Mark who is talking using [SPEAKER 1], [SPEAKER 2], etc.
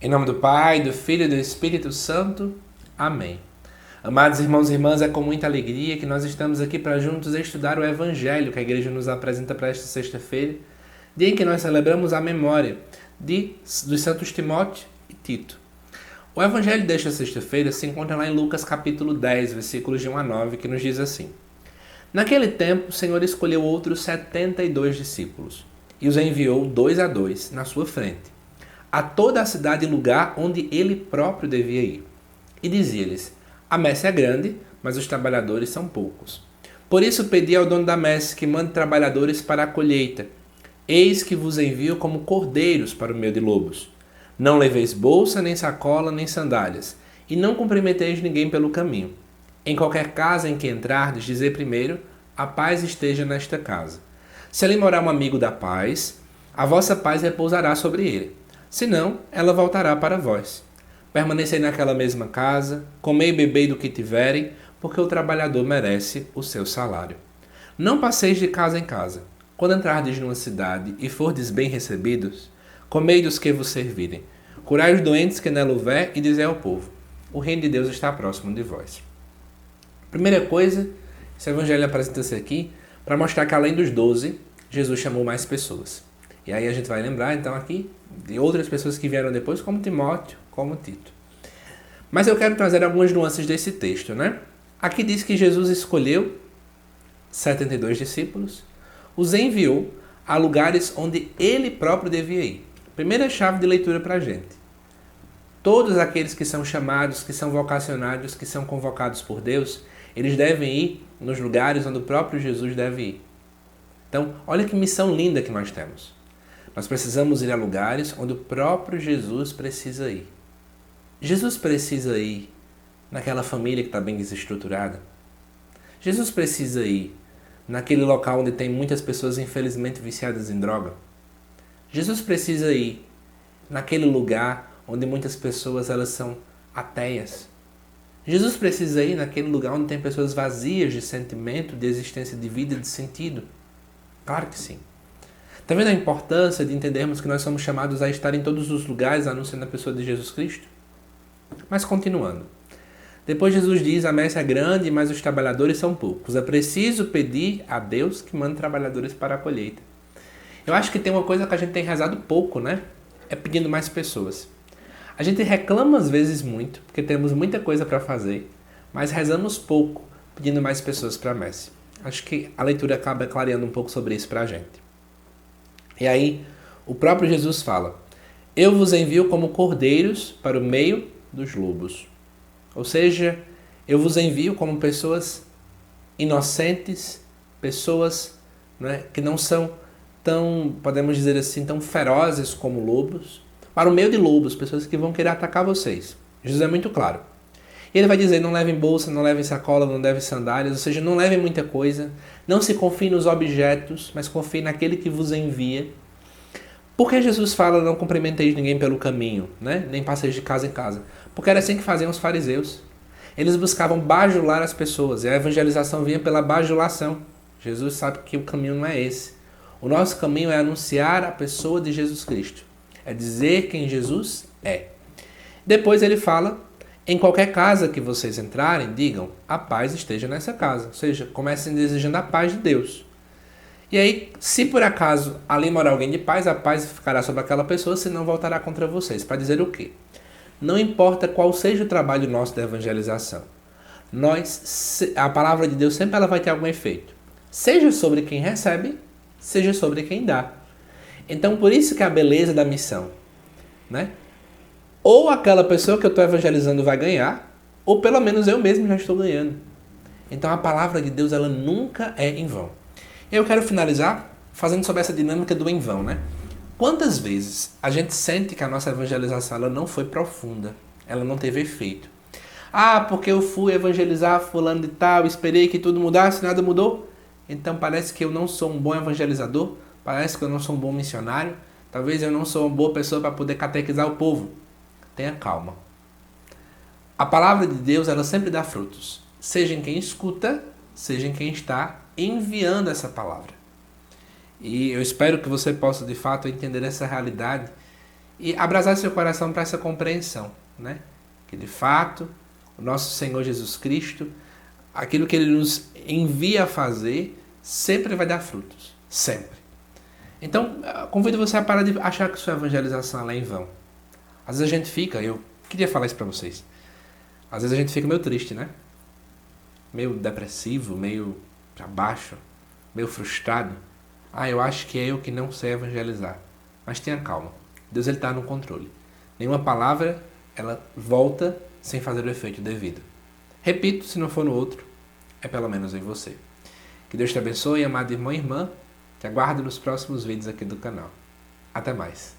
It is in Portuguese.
[SPEAKER 1] Em nome do Pai, do Filho e do Espírito Santo. Amém. Amados irmãos e irmãs, é com muita alegria que nós estamos aqui para juntos estudar o Evangelho que a Igreja nos apresenta para esta sexta-feira, dia em que nós celebramos a memória dos santos Timóteo e Tito. O Evangelho desta sexta-feira se encontra lá em Lucas capítulo 10, versículos de 1 a 9, que nos diz assim: Naquele tempo, o Senhor escolheu outros 72 discípulos e os enviou 2 a 2 na sua frente, a toda a cidade e lugar onde ele próprio devia ir. E dizia-lhes: A messe é grande, mas os trabalhadores são poucos. Por isso pedi ao dono da messe que mande trabalhadores para a colheita. Eis que vos envio como cordeiros para o meio de lobos. Não leveis bolsa, nem sacola, nem sandálias, e não cumprimenteis ninguém pelo caminho. Em qualquer casa em que entrardes, dizei primeiro: a paz esteja nesta casa. Se ali morar um amigo da paz, a vossa paz repousará sobre ele. Senão, ela voltará para vós. Permanecei naquela mesma casa, comei e bebei do que tiverem, porque o trabalhador merece o seu salário. Não passeis de casa em casa. Quando entrardes numa cidade e fordes bem recebidos, comei dos que vos servirem. Curai os doentes que nela houver e dizei ao povo: o reino de Deus está próximo de vós. Primeira coisa, esse evangelho apresenta-se aqui para mostrar que além dos 12, Jesus chamou mais pessoas. E aí a gente vai lembrar então aqui de outras pessoas que vieram depois, como Timóteo, como Tito. Mas eu quero trazer algumas nuances desse texto, né? Aqui diz que Jesus escolheu 72 discípulos, os enviou a lugares onde ele próprio devia ir. Primeira chave de leitura para a gente. Todos aqueles que são chamados, que são vocacionados, que são convocados por Deus, eles devem ir nos lugares onde o próprio Jesus deve ir. Então, olha que missão linda que nós temos. Nós precisamos ir a lugares onde o próprio Jesus precisa ir. Jesus precisa ir naquela família que está bem desestruturada. Jesus precisa ir naquele local onde tem muitas pessoas infelizmente viciadas em droga. Jesus precisa ir naquele lugar onde muitas pessoas elas são ateias. Jesus precisa ir naquele lugar onde tem pessoas vazias de sentimento, de existência de vida, de sentido. Claro que sim. Está vendo a importância de entendermos que nós somos chamados a estar em todos os lugares anunciando a pessoa de Jesus Cristo? Mas continuando. Depois Jesus diz: a messe é grande, mas os trabalhadores são poucos. É preciso pedir a Deus que mande trabalhadores para a colheita. Eu acho que tem uma coisa que a gente tem rezado pouco, né? É pedindo mais pessoas. A gente reclama às vezes muito, porque temos muita coisa para fazer, mas rezamos pouco pedindo mais pessoas para a messe. Acho que a leitura acaba clareando um pouco sobre isso para a gente. E aí, o próprio Jesus fala: eu vos envio como cordeiros para o meio dos lobos. Ou seja, eu vos envio como pessoas inocentes, pessoas, né, que não são tão, podemos dizer assim, tão ferozes como lobos, para o meio de lobos, pessoas que vão querer atacar vocês. Jesus é muito claro. E ele vai dizer: não levem bolsa, não levem sacola, não levem sandálias, ou seja, não levem muita coisa, não se confiem nos objetos, mas confiem naquele que vos envia. Por que Jesus fala: não cumprimenteis ninguém pelo caminho, né? Nem passeis de casa em casa? Porque era assim que faziam os fariseus. Eles buscavam bajular as pessoas, e a evangelização vinha pela bajulação. Jesus sabe que o caminho não é esse. O nosso caminho é anunciar a pessoa de Jesus Cristo. É dizer quem Jesus é. Depois ele fala: em qualquer casa que vocês entrarem, digam: a paz esteja nessa casa. Ou seja, comecem desejando a paz de Deus. E aí, se por acaso ali morar alguém de paz, a paz ficará sobre aquela pessoa, senão voltará contra vocês. Para dizer o quê? Não importa qual seja o trabalho nosso da evangelização. A palavra de Deus sempre ela vai ter algum efeito. Seja sobre quem recebe, seja sobre quem dá. Então, por isso que a beleza da missão, né? Ou aquela pessoa que eu estou evangelizando vai ganhar, ou pelo menos eu mesmo já estou ganhando. Então, a palavra de Deus ela nunca é em vão. Eu quero finalizar fazendo sobre essa dinâmica do em vão, né? Quantas vezes a gente sente que a nossa evangelização ela não foi profunda, ela não teve efeito? Ah, porque eu fui evangelizar fulano de tal, esperei que tudo mudasse, nada mudou? Então parece que eu não sou um bom evangelizador, parece que eu não sou um bom missionário, talvez eu não sou uma boa pessoa para poder catequizar o povo. Tenha calma. A palavra de Deus ela sempre dá frutos, seja em quem escuta, seja em quem está enviando essa palavra. E eu espero que você possa de fato entender essa realidade e abrasar seu coração para essa compreensão, né? Que de fato o nosso Senhor Jesus Cristo, aquilo que Ele nos envia a fazer, sempre vai dar frutos, sempre. Então, convido você a parar de achar que sua evangelização ela é em vão. Às vezes a gente fica, eu queria falar isso para vocês, às vezes a gente fica meio triste, né? Meio depressivo, meio para baixo, meio frustrado. Ah, eu acho que é eu que não sei evangelizar. Mas tenha calma. Deus está no controle. Nenhuma palavra ela volta sem fazer o efeito devido. Repito, se não for no outro, é pelo menos em você. Que Deus te abençoe, amado irmão e irmã. Te aguardo nos próximos vídeos aqui do canal. Até mais.